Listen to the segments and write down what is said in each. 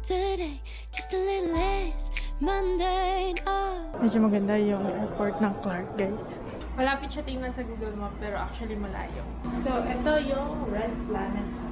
today, just a little less mundane. Oh. Medyo maganda yung airport ng Clark, guys. Malapit siya tingnan sa Google Map, pero actually malayo. So, ito yung Red Planet.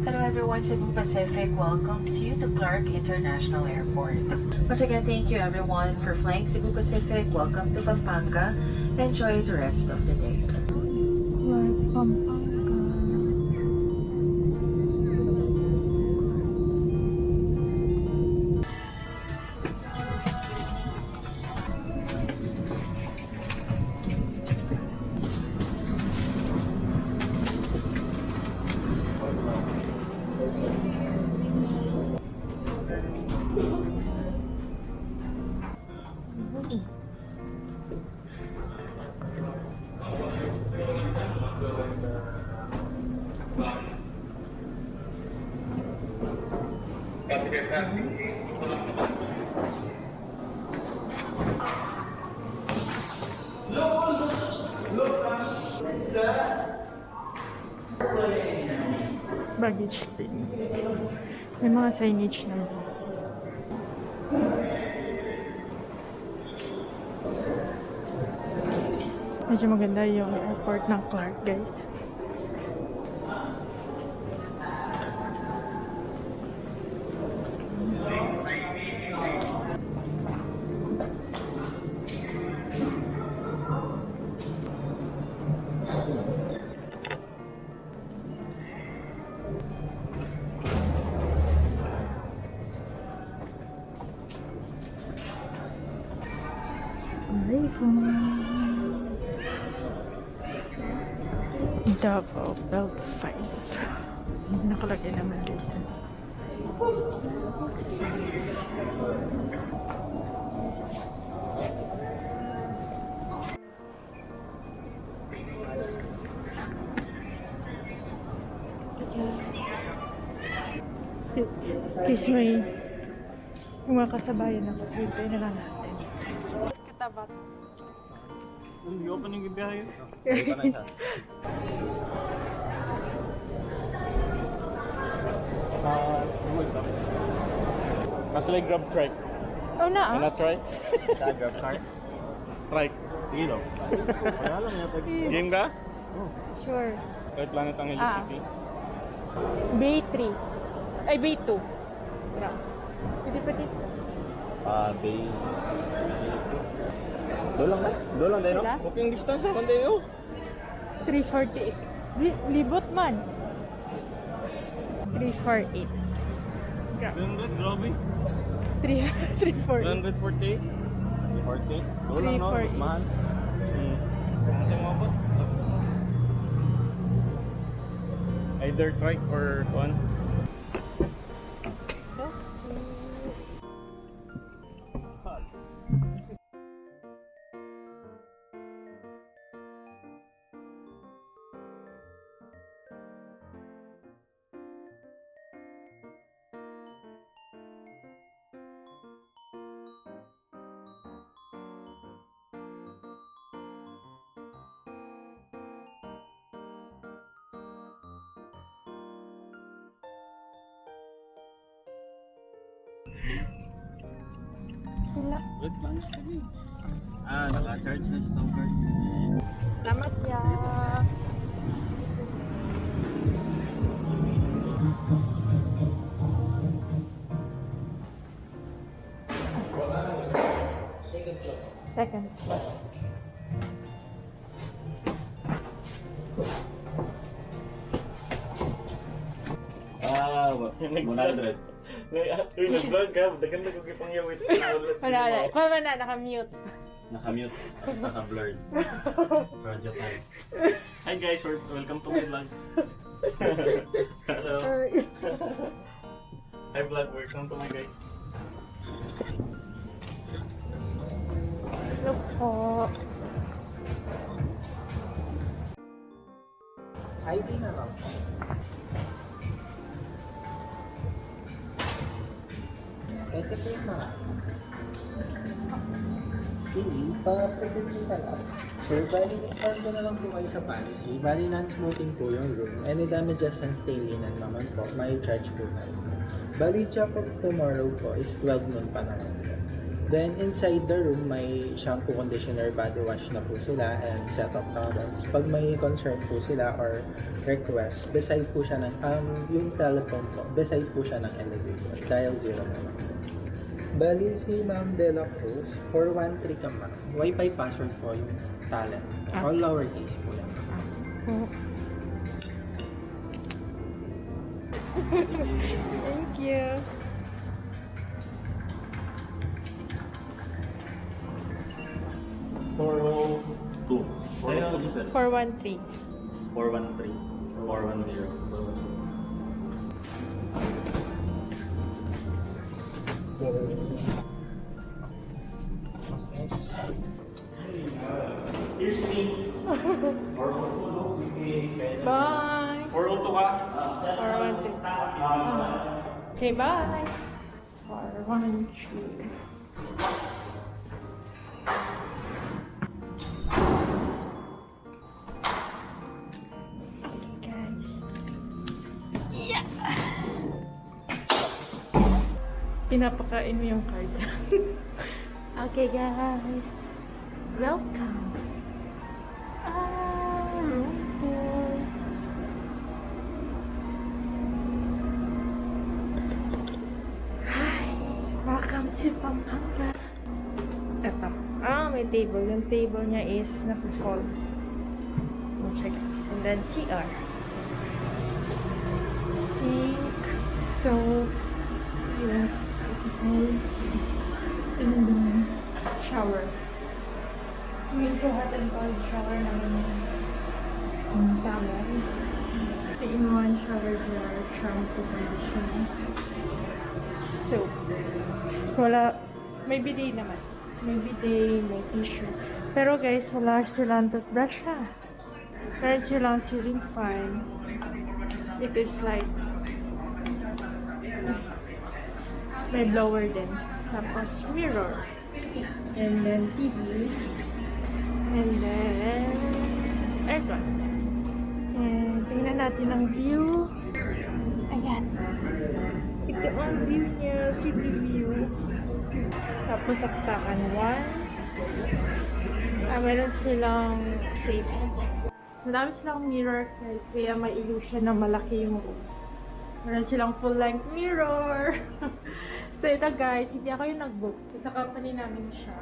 Hello everyone, Cebu Pacific welcomes you to Clark International Airport. Once again, thank you everyone for flying Cebu Pacific. Welcome to Pampanga. Enjoy the rest of the day. Pampanga. Baggage claim. May mga signage na. Medyo maganda yung airport ng Clark, guys. Davao Belt 5. Nakalagay naman guys. Kiss may mga kasabayan ako. So hintay na lang natin. Katabat. Hindi ko pa nang ibiyahe. Kasi like grab trike. Oh na Can I try? Grab cart? Trike. Sige daw. Wala lang yata. Game ka? Sure. Red Planet ang City. Bay 3. Ay, Bay 2. Pwede pa dito. Bay. Dolang ba? Dolang tayo, no? Sila? Okay yung distance naman tayo. 348. Libot man. 348. 300, grabe. 348. 348. 340. Dolang, no? Mas mahal. Ano mo ba? Either trike or one. Sila. Red Planet kami. Naka-charge na siya sa card. Salamat ya. Second floor. Ah, 100. Uy, nag-vlog ka. Dagan na kong ipangyawit. Wala. Kung na, naka-mute. Naka-mute. Tapos naka-blurred. Radyo time. Hi guys, welcome to my vlog. Hello. Hi vlog, welcome to my guys. Hello po. ID na lang. Ito po yung mga. Hindi, pa-present ka lang. So, bali, inform ko na lang po kayo sa policy. Bali, non-smoking po yung room. Any damages and stay linen naman po, may charge po na. Bali, check of tomorrow po is 12 noon pa naman po. Then, inside the room, may shampoo, conditioner, body wash na po sila and set of towels. Pag may concern po sila or request, beside po siya ng, yung telephone po, beside po siya ng elevator. Dial 0 naman. Bali si Ma'am Dela Cruz, 413 ka ma'am. Wi-Fi password po yung talent. All lowercase po yan. Thank you. Two. Sa'yo, Giselle? 413. 413. 410. What's next? Here's me. 402. Bye. 402 ka? 412. Okay, bye. 412. Pinapakain mo yung card. Okay, guys. Welcome. Okay. Hi. Welcome to Pampanga. Ito. May table. Yung table niya is naka-fall. Check guys. And then CR. Sink. So, yeah. And then, shower. Medyo hot and cold shower naman yung towel. 3-in-1 shower gel, shampoo, conditioner. Soap. Wala, may bidet naman. May bidet, may tissue. Pero guys, wala silang toothbrush ha. Meron silang ceiling fan. It is like may blower din. Tapos mirror. And then TV. And then aircon. And tingnan natin ang view. Ayan. Ito ang view niya. City view. Tapos saksakan 1. Meron silang safe. Madami silang mirror kaya may illusion na malaki yung room. Meron silang full-length mirror. So ito guys, hindi ako yung nag-book. Sa company namin siya.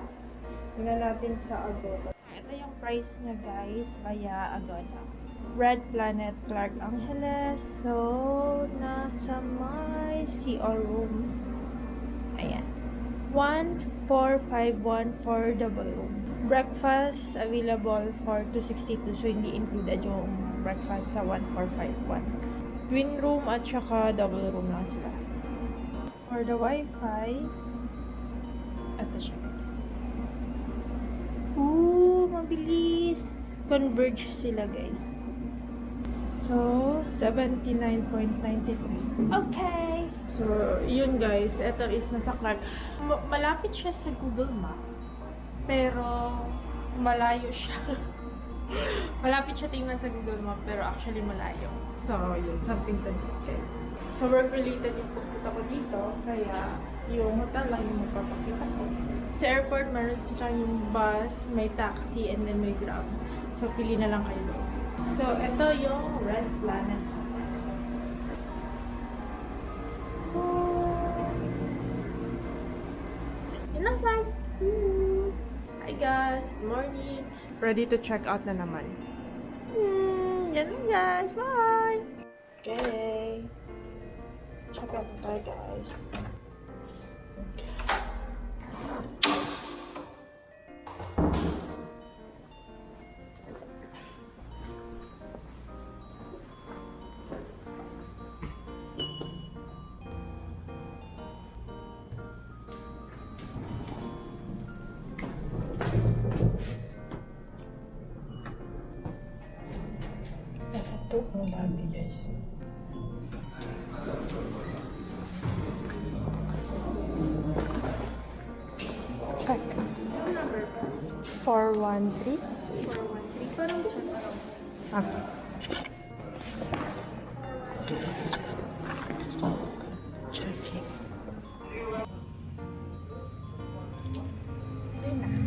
Tingnan natin sa Agoda. Ito yung price niya guys, via Agoda. Red Planet, Clark Angeles. So, nasa my CR room. Ayan. 14514 for double room. Breakfast available for 262. So, hindi included yung breakfast sa 1451. Twin room at saka double room lang sila. For the wifi, ito siya guys. Ooh, mabilis. Converge sila guys. So, 79.93. Okay. So, yun guys. Ito is nasa Clark. Malapit siya sa Google Map. Pero, malayo siya. Malapit siya tingnan sa Google Map, pero actually malayo. So, yun. Something to do, guys. So, work-related yung pupunta ko dito. Kaya, yung hotel lang yung magpapakita ko. Sa airport, meron silang yung bus, may taxi, and then may grab. So, pili na lang kayo. So, ito yung Red Planet. Yun lang guys. Hi guys. guys. Good morning. Ready to check out na naman. Yan lang guys. Bye! Okay. Check out na tayo guys. Nasa 2 ang lobby guys. Check. 413? 413. Parang check. Okay. Checking. Ayun na.